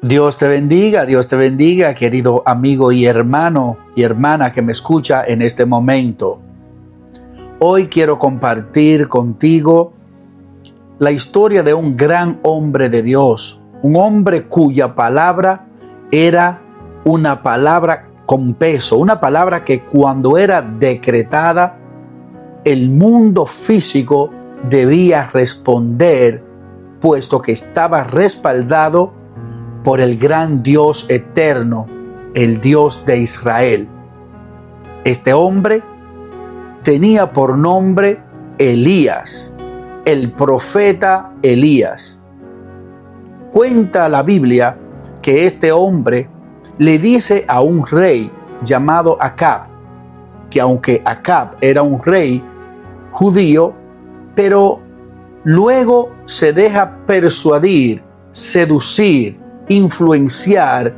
Dios te bendiga, querido amigo y hermano y hermana que me escucha en este momento. Hoy quiero compartir contigo la historia de un gran hombre de Dios, un hombre cuya palabra era una palabra con peso, una palabra que cuando era decretada, el mundo físico debía responder, puesto que estaba respaldado por el gran Dios eterno, el Dios de Israel. Este hombre tenía por nombre Elías, el profeta Elías. Cuenta la Biblia que este hombre le dice a un rey llamado Acab, que aunque Acab era un rey judío, pero luego se deja persuadir, seducir, influenciar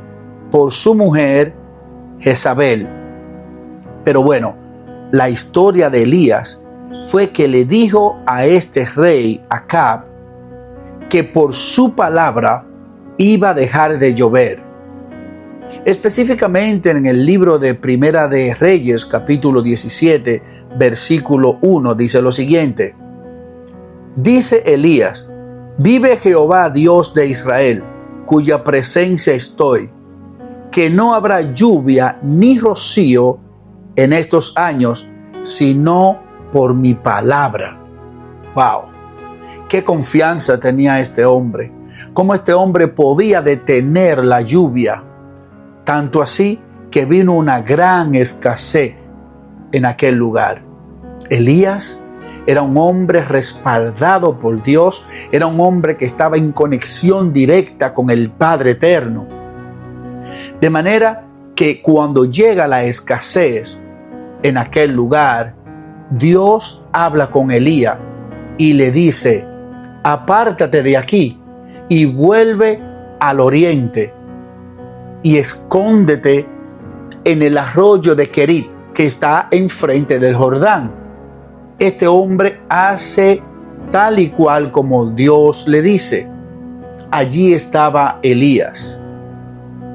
por su mujer Jezabel. Pero bueno, la historia de Elías fue que le dijo a este rey Acab que por su palabra iba a dejar de llover. Específicamente en el libro de Primera de Reyes, capítulo 17, versículo 1, dice lo siguiente: dice Elías, vive Jehová Dios de Israel, cuya presencia estoy, que no habrá lluvia ni rocío en estos años, sino por mi palabra. ¡Wow! ¡Qué confianza tenía este hombre! ¿Cómo este hombre podía detener la lluvia? Tanto así que vino una gran escasez en aquel lugar. Elías era un hombre respaldado por Dios, era un hombre que estaba en conexión directa con el Padre Eterno. De manera que cuando llega la escasez en aquel lugar, Dios habla con Elías y le dice: apártate de aquí y vuelve al oriente y escóndete en el arroyo de Querit, que está enfrente del Jordán. Este hombre hace tal y cual como Dios le dice. Allí estaba Elías,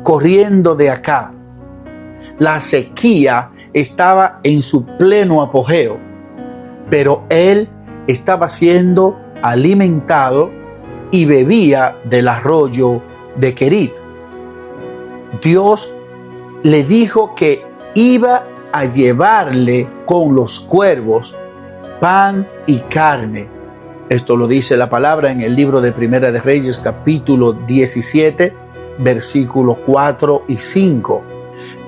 corriendo de Acab. La sequía estaba en su pleno apogeo, pero él estaba siendo alimentado y bebía del arroyo de Querit. Dios le dijo que iba a llevarle con los cuervos pan y carne. Esto lo dice la palabra en el libro de Primera de Reyes, capítulo 17, versículos 4 y 5.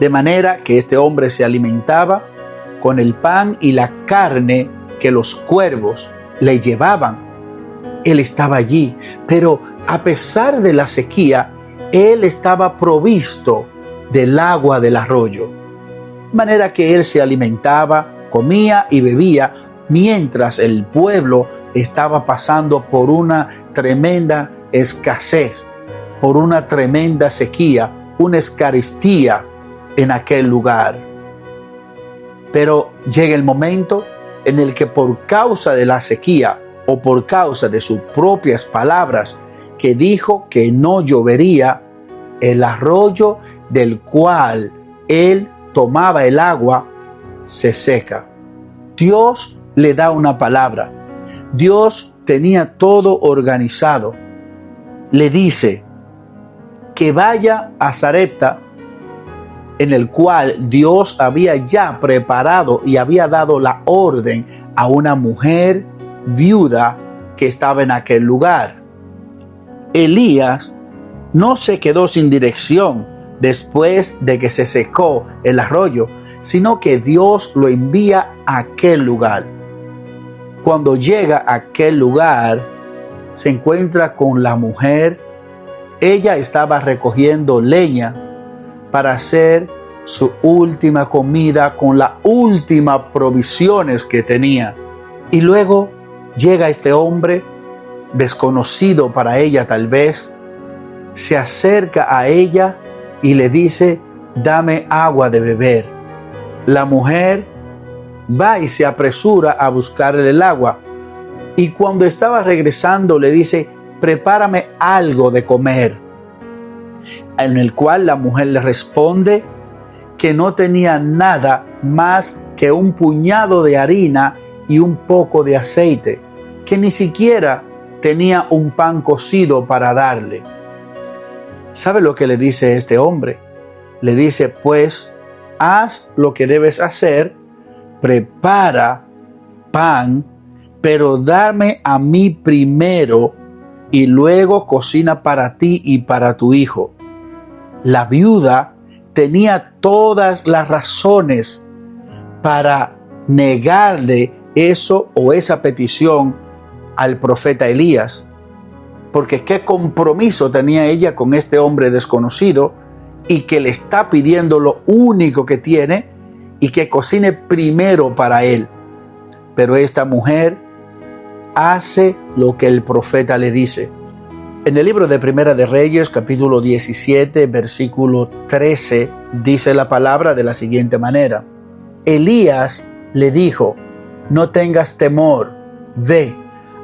De manera que este hombre se alimentaba con el pan y la carne que los cuervos le llevaban. Él estaba allí, pero a pesar de la sequía, él estaba provisto del agua del arroyo. De manera que él se alimentaba, comía y bebía, mientras el pueblo estaba pasando por una tremenda escasez, por una tremenda sequía, una escaristía en aquel lugar. Pero llega el momento en el que por causa de la sequía o por causa de sus propias palabras, que dijo que no llovería, el arroyo del cual él tomaba el agua se seca. Dios le da una palabra. Dios tenía todo organizado. Le dice que vaya a Sarepta, en el cual Dios había ya preparado y había dado la orden a una mujer viuda que estaba en aquel lugar. Elías no se quedó sin dirección después de que se secó el arroyo, sino que Dios lo envía a aquel lugar. Cuando llega a aquel lugar, se encuentra con la mujer. Ella estaba recogiendo leña para hacer su última comida con las últimas provisiones que tenía. Y luego llega este hombre, desconocido para ella tal vez, se acerca a ella y le dice: dame agua de beber. La mujer va y se apresura a buscarle el agua. Y cuando estaba regresando le dice: prepárame algo de comer. en el cual la mujer le responde que no tenía nada más que un puñado de harina y un poco de aceite, que ni siquiera tenía un pan cocido para darle. ¿Sabe lo que le dice este hombre? Le dice, pues, haz lo que debes hacer, prepara pan, pero dame a mí primero y luego cocina para ti y para tu hijo. La viuda tenía todas las razones para negarle eso o esa petición al profeta Elías, porque qué compromiso tenía ella con este hombre desconocido y que le está pidiendo lo único que tiene y que cocine primero para él. Pero esta mujer hace lo que el profeta le dice. En el libro de Primera de Reyes, capítulo 17, versículo 13, dice la palabra de la siguiente manera. Elías le dijo, no tengas temor, ve,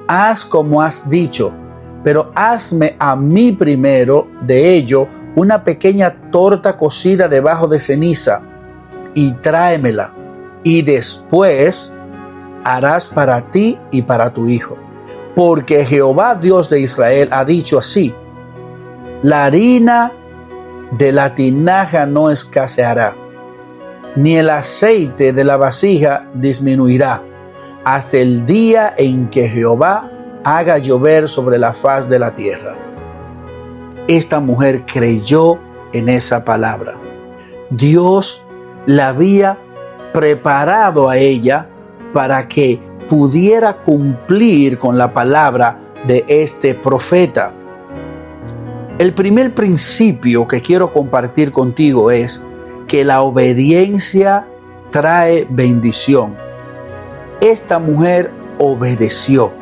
haz como has dicho, pero hazme a mí primero de ello una pequeña torta cocida debajo de ceniza y tráemela, y después harás para ti y para tu hijo. Porque Jehová Dios de Israel ha dicho así, la harina de la tinaja no escaseará, ni el aceite de la vasija disminuirá, hasta el día en que Jehová haga llover sobre la faz de la tierra. Esta mujer creyó en esa palabra. Dios la había preparado a ella para que pudiera cumplir con la palabra de este profeta. El primer principio que quiero compartir contigo es que la obediencia trae bendición. Esta mujer obedeció.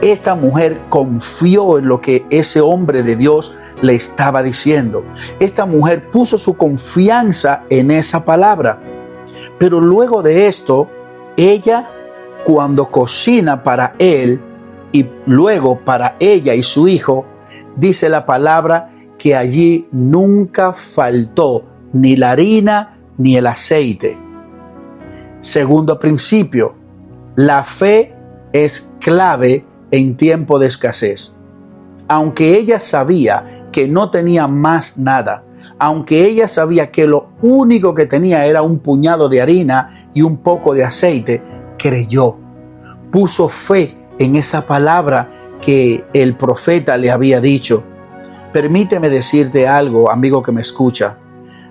Esta mujer confió en lo que ese hombre de Dios le estaba diciendo. Esta mujer puso su confianza en esa palabra. Pero luego de esto, ella, cuando cocina para él y luego para ella y su hijo, dice la palabra que allí nunca faltó ni la harina ni el aceite. Segundo principio, la fe es clave en tiempo de escasez. Aunque ella sabía que no tenía más nada, aunque ella sabía que lo único que tenía era un puñado de harina y un poco de aceite, creyó, puso fe en esa palabra que el profeta le había dicho. Permíteme decirte algo, amigo que me escucha.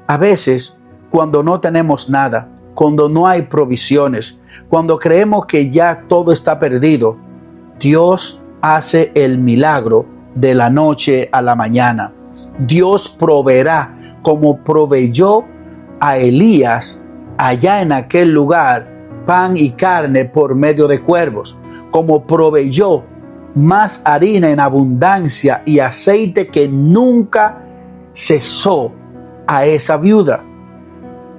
A veces, cuando no tenemos nada, cuando no hay provisiones, cuando creemos que ya todo está perdido, Dios hace el milagro de la noche a la mañana. Dios proveerá como proveyó a Elías allá en aquel lugar pan y carne por medio de cuervos, como proveyó más harina en abundancia y aceite que nunca cesó a esa viuda,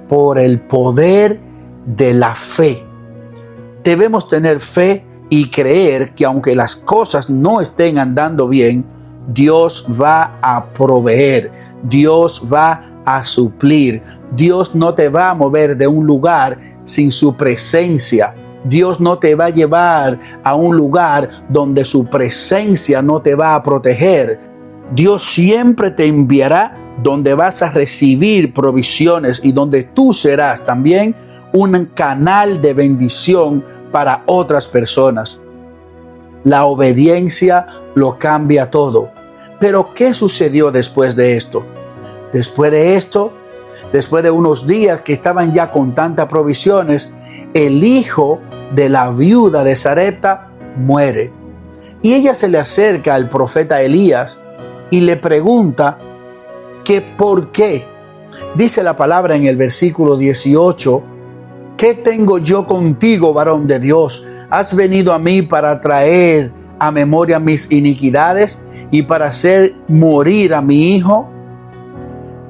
por el poder de la fe. Debemos tener fe y creer que aunque las cosas no estén andando bien, Dios va a proveer, Dios va a suplir. Dios no te va a mover de un lugar sin su presencia. Dios no te va a llevar a un lugar donde su presencia no te va a proteger. Dios siempre te enviará donde vas a recibir provisiones y donde tú serás también un canal de bendición para otras personas. La obediencia lo cambia todo. Pero ¿qué sucedió después de esto? Después de esto, después de unos días que estaban ya con tantas provisiones, el hijo de la viuda de Sarepta muere. Y ella se le acerca al profeta Elías y le pregunta que por qué. Dice la palabra en el versículo 18, ¿qué tengo yo contigo, varón de Dios? ¿Has venido a mí para traer a memoria mis iniquidades y para hacer morir a mi hijo?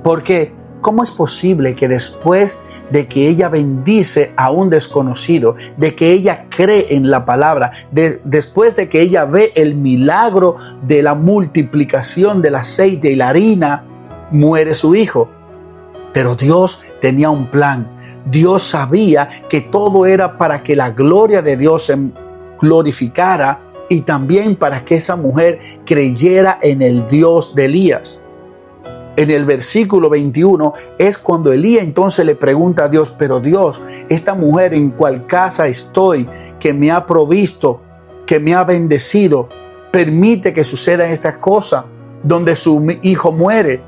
Porque, ¿cómo es posible que después de que ella bendice a un desconocido, de que ella cree en la palabra, después de que ella ve el milagro de la multiplicación del aceite y la harina, muere su hijo. Pero Dios tenía un plan. Dios sabía que todo era para que la gloria de Dios se glorificara y también para que esa mujer creyera en el Dios de Elías. En el versículo 21 es cuando Elías entonces le pregunta a Dios, pero Dios, esta mujer en cual casa estoy, que me ha provisto, que me ha bendecido, permite que sucedan estas cosas, donde su hijo muere.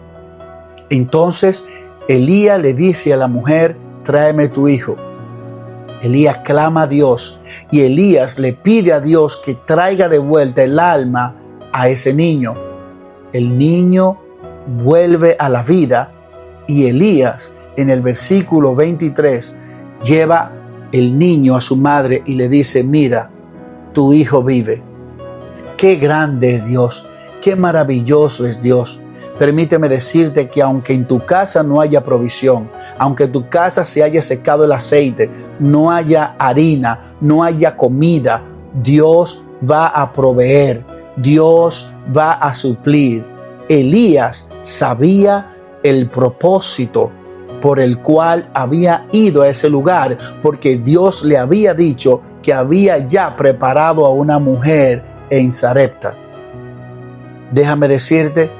Entonces Elías le dice a la mujer, tráeme tu hijo. Elías clama a Dios y Elías le pide a Dios que traiga de vuelta el alma a ese niño. El niño vuelve a la vida y Elías en el versículo 23 lleva el niño a su madre y le dice, mira, tu hijo vive. Qué grande es Dios, qué maravilloso es Dios. Permíteme decirte que aunque en tu casa no haya provisión, aunque en tu casa se haya secado el aceite, no haya harina, no haya comida, Dios va a proveer, Dios va a suplir. Elías sabía el propósito por el cual había ido a ese lugar, porque Dios le había dicho que había ya preparado a una mujer en Sarepta. Déjame decirte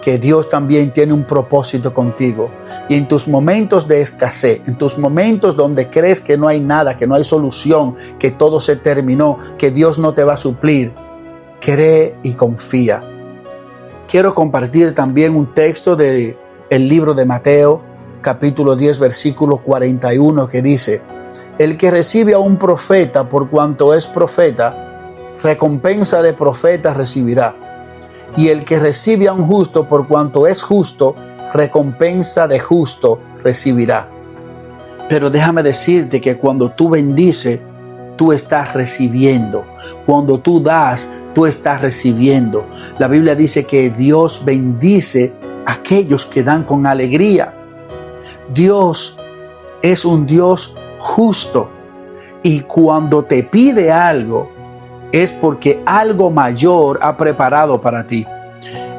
que Dios también tiene un propósito contigo. Y en tus momentos de escasez, en tus momentos donde crees que no hay nada, que no hay solución, que todo se terminó, que Dios no te va a suplir, cree y confía. Quiero compartir también un texto del libro de Mateo, capítulo 10, versículo 41, que dice, el que recibe a un profeta por cuanto es profeta, recompensa de profeta recibirá. Y el que recibe a un justo por cuanto es justo, recompensa de justo recibirá. Pero déjame decirte que cuando tú bendices, tú estás recibiendo. Cuando tú das, tú estás recibiendo. La Biblia dice que Dios bendice a aquellos que dan con alegría. Dios es un Dios justo. Y cuando te pide algo, es porque algo mayor ha preparado para ti.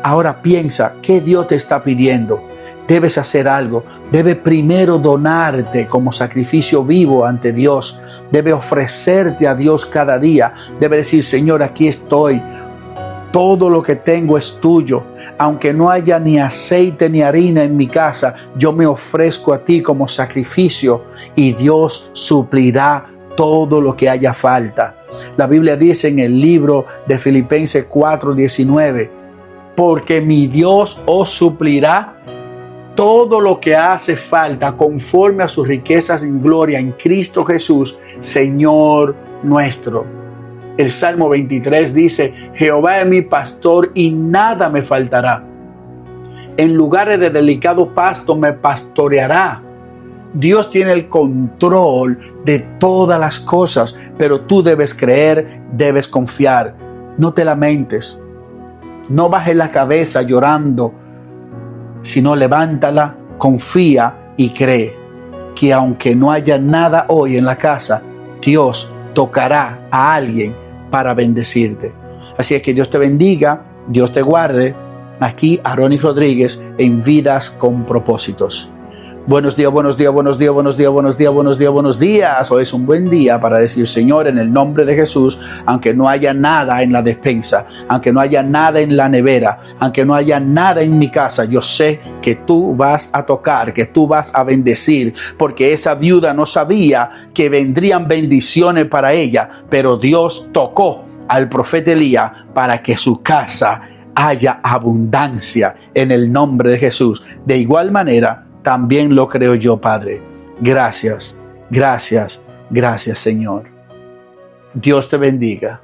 Ahora piensa, ¿qué Dios te está pidiendo? Debes hacer algo. Debes primero donarte como sacrificio vivo ante Dios. Debes ofrecerte a Dios cada día. Debes decir, Señor, aquí estoy. Todo lo que tengo es tuyo. Aunque no haya ni aceite ni harina en mi casa, yo me ofrezco a ti como sacrificio y Dios suplirá todo lo que haya falta. La Biblia dice en el libro de Filipenses 4:19, porque mi Dios os suplirá todo lo que hace falta conforme a sus riquezas en gloria en Cristo Jesús, Señor nuestro. El Salmo 23 dice, Jehová es mi pastor y nada me faltará. En lugares de delicado pasto me pastoreará. Dios tiene el control de todas las cosas, pero tú debes creer, debes confiar. No te lamentes, no bajes la cabeza llorando, sino levántala, confía y cree que aunque no haya nada hoy en la casa, Dios tocará a alguien para bendecirte. Así es que Dios te bendiga, Dios te guarde. Aquí Aaroni Rodríguez en Vidas con Propósitos. Buenos días, buenos días, buenos días, buenos días, buenos días, buenos días, buenos días. Hoy es un buen día para decir, Señor, en el nombre de Jesús, aunque no haya nada en la despensa, aunque no haya nada en la nevera, aunque no haya nada en mi casa, yo sé que tú vas a tocar, que tú vas a bendecir, porque esa viuda no sabía que vendrían bendiciones para ella, pero Dios tocó al profeta Elías para que su casa haya abundancia en el nombre de Jesús. De igual manera, también lo creo yo, Padre. Gracias, gracias, gracias, Señor. Dios te bendiga.